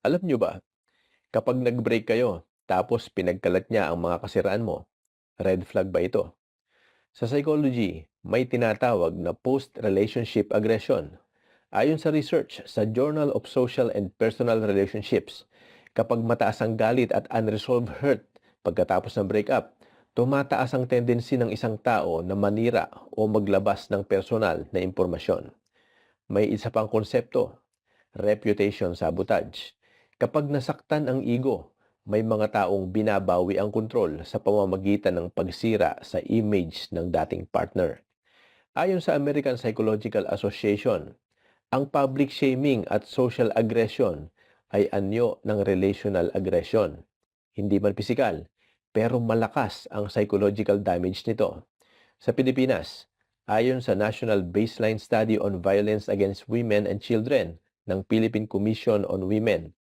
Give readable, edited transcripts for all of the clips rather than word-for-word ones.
Alam niyo ba, kapag nag-break kayo, tapos pinagkalat niya ang mga kasiraan mo, red flag ba ito? Sa psychology, may tinatawag na post-relationship aggression. Ayon sa research sa Journal of Social and Personal Relationships, kapag mataas ang galit at unresolved hurt pagkatapos ng breakup, tumataas ang tendency ng isang tao na manira o maglabas ng personal na impormasyon. May isa pang konsepto, reputation sabotage. Kapag nasaktan ang ego, may mga taong binabawi ang kontrol sa pamamagitan ng pagsira sa image ng dating partner. Ayon sa American Psychological Association, ang public shaming at social aggression ay anyo ng relational aggression. Hindi man pisikal, pero malakas ang psychological damage nito. Sa Pilipinas, ayon sa National Baseline Study on Violence Against Women and Children ng Philippine Commission on Women,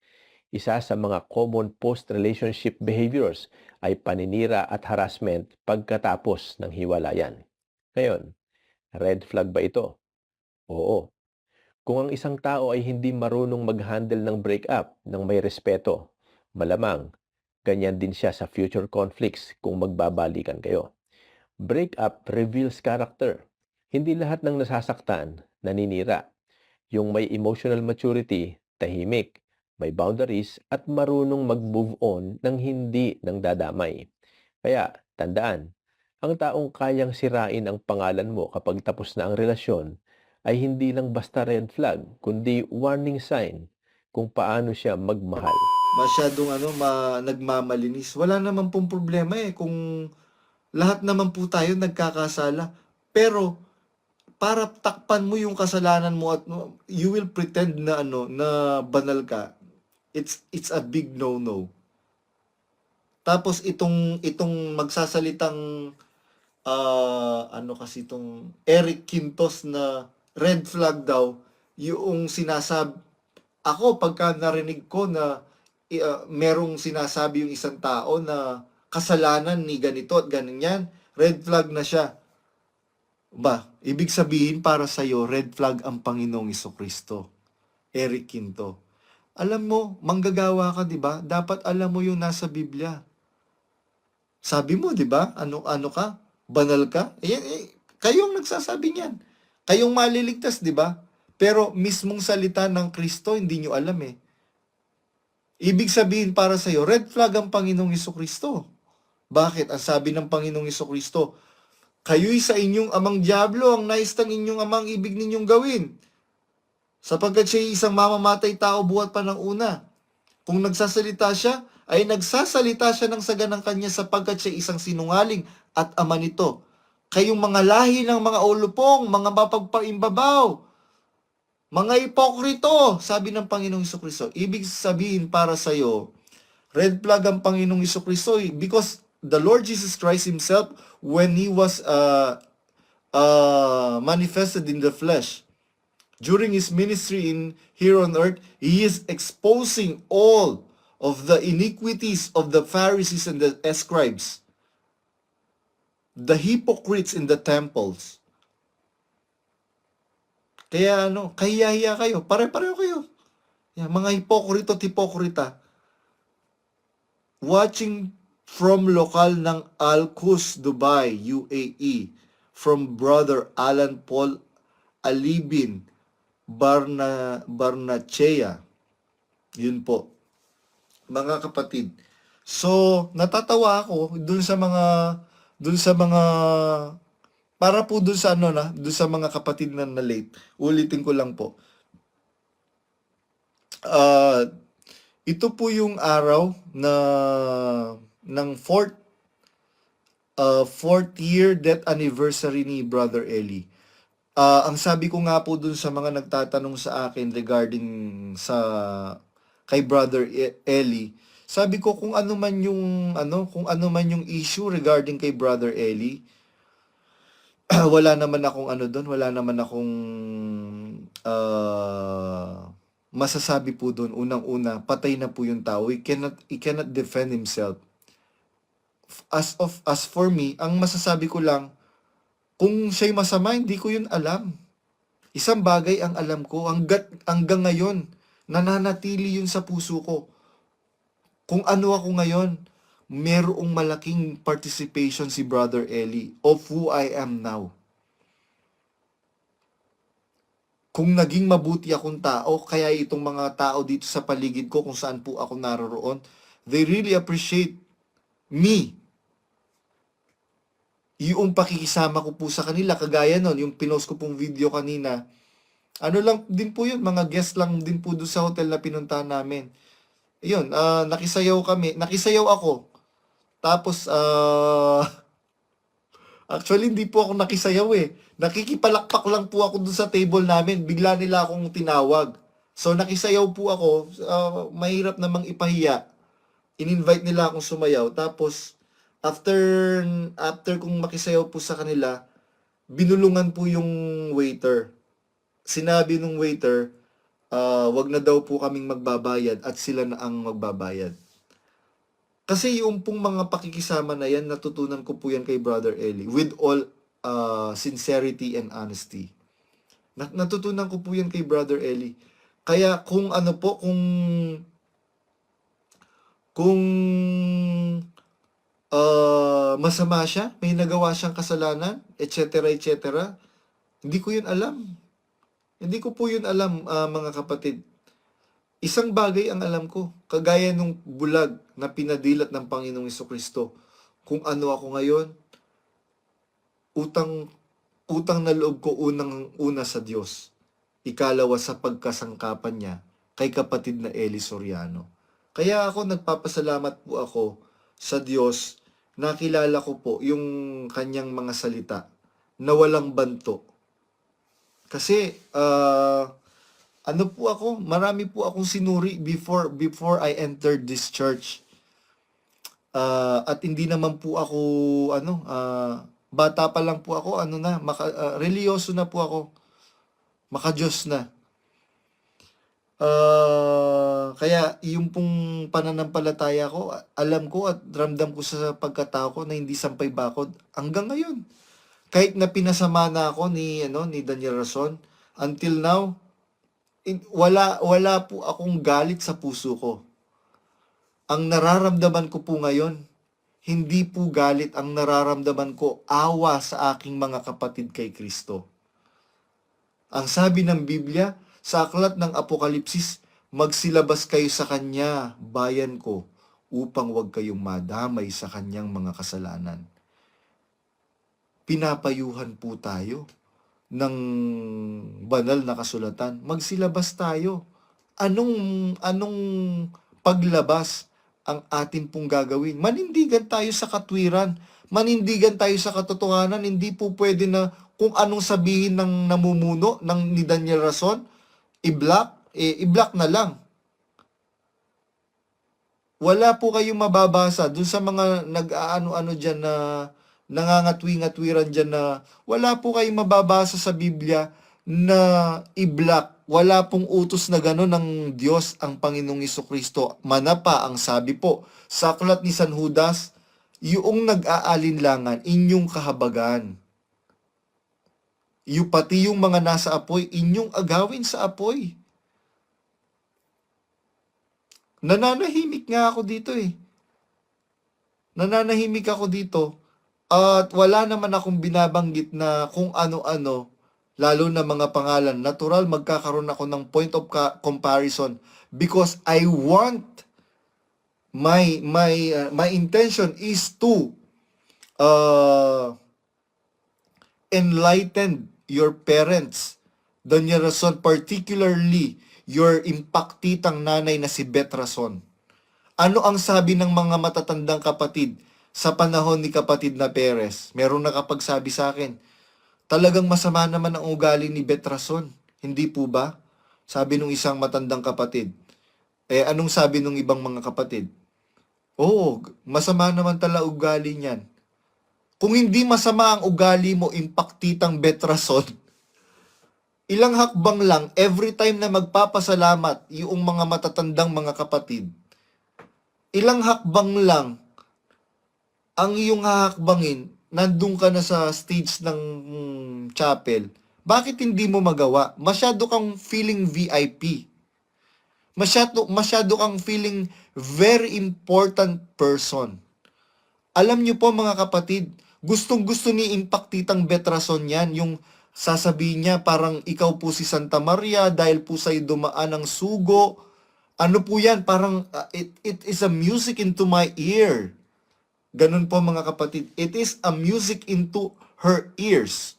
isa sa mga common post-relationship behaviors ay paninira at harassment pagkatapos ng hiwalayan. Ngayon, red flag ba ito? Oo. Kung ang isang tao ay hindi marunong mag-handle ng breakup ng may respeto, malamang ganyan din siya sa future conflicts kung magbabalikan kayo. Breakup reveals character. Hindi lahat ng nasasaktan, naninira. Yung may emotional maturity, tahimik, may boundaries at marunong mag-move on ng hindi nang dadamay. Kaya, tandaan, ang taong kayang sirain ang pangalan mo kapag tapos na ang relasyon ay hindi lang basta red flag, kundi warning sign kung paano siya magmahal. Masyadong nagmamalinis. Wala naman pong problema kung lahat naman po tayo nagkakasala. Pero para takpan mo yung kasalanan mo at you will pretend na na banal ka. It's a big no-no. Tapos itong magsasalitang kasi itong Eric Quintos na red flag daw, yung ako pagka narinig ko na merong sinasabi yung isang tao na kasalanan ni ganito at ganyan, red flag na siya. Ibig sabihin para sa'yo, red flag ang Panginoong Kristo. Eric Quinto. Alam mo, manggagawa ka, di ba? Dapat alam mo yung nasa Biblia. Sabi mo, di ba? Ano ka? Banal ka? Kayo ang nagsasabi niyan. Kayong maliligtas, di ba? Pero mismong salita ng Kristo, hindi nyo alam eh. Ibig sabihin para sa'yo, red flag ang Panginoong Kristo. Bakit? Ang sabi ng Panginoong Kristo, kayo'y sa inyong amang diablo, ang nais ng inyong amang ibig ninyong gawin. Sapagkat siya'y isang mamamatay tao buhat pa ng una. Kung nagsasalita siya, ay nagsasalita siya ng saganang kanya sapagkat siya isang sinungaling at ama nito. Kayong mga lahi ng mga ulupong, mga mapagpaimbabaw, mga ipokrito, sabi ng Panginoong Kristo. Ibig sabihin para sa'yo, red flag ang Panginoong Kristo because the Lord Jesus Christ Himself, when He was manifested in the flesh, during His ministry here on earth, He is exposing all of the iniquities of the Pharisees and the scribes, the hypocrites in the temples. Kaya kahiya kayo, pare-pareho kayo. Mga hipokrito at hipokrita. Watching from lokal ng Al-Quds, Dubai, UAE, from Brother Alan Paul Alibin Barnachea. Yun po. Mga kapatid. So, natatawa ako dun sa mga para po dun sa dun sa mga kapatid na late. Ulitin ko lang po. Ito po yung araw na ng fourth year death anniversary ni Brother Eli. Ang sabi ko nga po dun sa mga nagtatanong sa akin regarding kay Brother Eli, sabi ko kung ano man yung issue regarding kay Brother Eli, wala naman akong wala naman akong masasabi po doon. Unang-una, patay na po yung tao. He cannot defend himself. As for me, ang masasabi ko lang, kung siya'y masama, hindi ko yun alam. Isang bagay ang alam ko, hanggang ngayon, nananatili yun sa puso ko. Kung ano ako ngayon, merong malaking participation si Brother Eli of who I am now. Kung naging mabuti akong tao, kaya itong mga tao dito sa paligid ko kung saan po ako naroroon, they really appreciate me. Yung pakikisama ko po sa kanila, kagaya nun, yung pinost ko pong video kanina, ano lang din po yun, mga guest lang din po doon sa hotel na pinuntahan namin. Yun, nakisayaw kami, nakisayaw ako. Tapos, actually, hindi po ako nakisayaw eh. Nakikipalakpak lang po ako dun sa table namin. Bigla nila akong tinawag. So, nakisayaw po ako. Mahirap namang ipahiya. In-invite nila akong sumayaw. Tapos, after kong makisayaw po sa kanila, binulungan po yung waiter. Sinabi nung waiter, wag na daw po kaming magbabayad at sila na ang magbabayad. Kasi yung pong mga pakikisama na yan, natutunan ko po yan kay Brother Eli with all sincerity and honesty. Natutunan ko po yan kay Brother Eli. Kaya kung ano po, kung masama siya, may nagawa siyang kasalanan, etc., etc., hindi ko yun alam. Hindi ko po yun alam, mga kapatid. Isang bagay ang alam ko, kagaya nung bulag na pinadilat ng Panginoong Jesucristo. Kung ano ako ngayon, utang na loob ko una sa Diyos. Ikalawa sa pagkasangkapan niya kay kapatid na Eli Soriano. Kaya ako nagpapasalamat po ako sa Diyos, nakilala ko po yung kanyang mga salita na walang banto. Kasi, ano po ako, marami po akong sinuri before I entered this church. At hindi naman po ako, bata pa lang po ako, religyoso na po ako. Maka-Diyos na. Kaya yung pong pananampalataya ko, alam ko at ramdam ko sa pagkatao ko na hindi sampay bakod hanggang ngayon. Kahit na pinasama na ako ni Daniel Rason, until now, wala po akong galit sa puso ko. Ang nararamdaman ko po ngayon, hindi po galit, ang nararamdaman ko, awa sa aking mga kapatid kay Kristo. Ang sabi ng Biblia, sa aklat ng Apokalipsis, magsilabas kayo sa Kanya, bayan ko, upang wag kayong madamay sa Kanyang mga kasalanan. Pinapayuhan po tayo ng banal na kasulatan, magsilabas tayo. Anong paglabas ang atin pong gagawin? Manindigan tayo sa katwiran, manindigan tayo sa katotohanan, hindi po pwede na kung anong sabihin ng namumuno ni Daniel Rason, i-block na lang. Wala po kayong mababasa dun sa mga nag-aano-ano dyan na nangangatwi-ngatwiran dyan na wala po kayong mababasa sa Biblia na i-block. Wala pong utos na gano'n ng Diyos ang Panginoong Jesucristo. Manapa ang sabi po sa aklat ni San Judas, yung nag-aalinlangan, inyong kahabagan. Pati yung mga nasa apoy, inyong agawin sa apoy. Nananahimik nga ako dito eh. Nananahimik ako dito. At wala naman akong binabanggit na kung ano-ano, lalo na mga pangalan. Natural, magkakaroon ako ng point of comparison because I want, my intention is to enlighten your parents, Daniel Rason, particularly your impactitang nanay na si Beth Rason. Ano ang sabi ng mga matatandang kapatid sa panahon ni kapatid na Perez? Merong nakapagsabi sa akin, talagang masama naman ang ugali ni Beth Rason. Hindi po ba? Sabi nung isang matandang kapatid. Anong sabi nung ibang mga kapatid? Oo, masama naman tala ugali niyan. Kung hindi masama ang ugali mo, impactitang Beth Rason, ilang hakbang lang, every time na magpapasalamat yung mga matatandang mga kapatid, ilang hakbang lang ang iyong hahakbangin, nandun ka na sa stage ng chapel, bakit hindi mo magawa? Masyado kang feeling VIP. Masyado kang feeling very important person. Alam niyo po mga kapatid, gustong-gusto ni Impact Titang Betrason yan, yung sasabihin niya parang ikaw po si Santa Maria dahil po sa'yo dumaan ang sugo. Ano po yan? Parang it is a music into my ear. Ganun po mga kapatid. It is a music into her ears.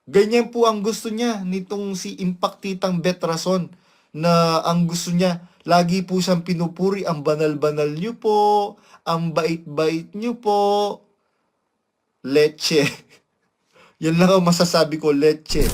Ganyan po ang gusto niya nitong si Impact Titang Betrason na ang gusto niya, lagi po siyang pinupuri, ang banal-banal niyo po, ang bait-bait niyo po, leche. Yan lang ang masasabi ko, leche.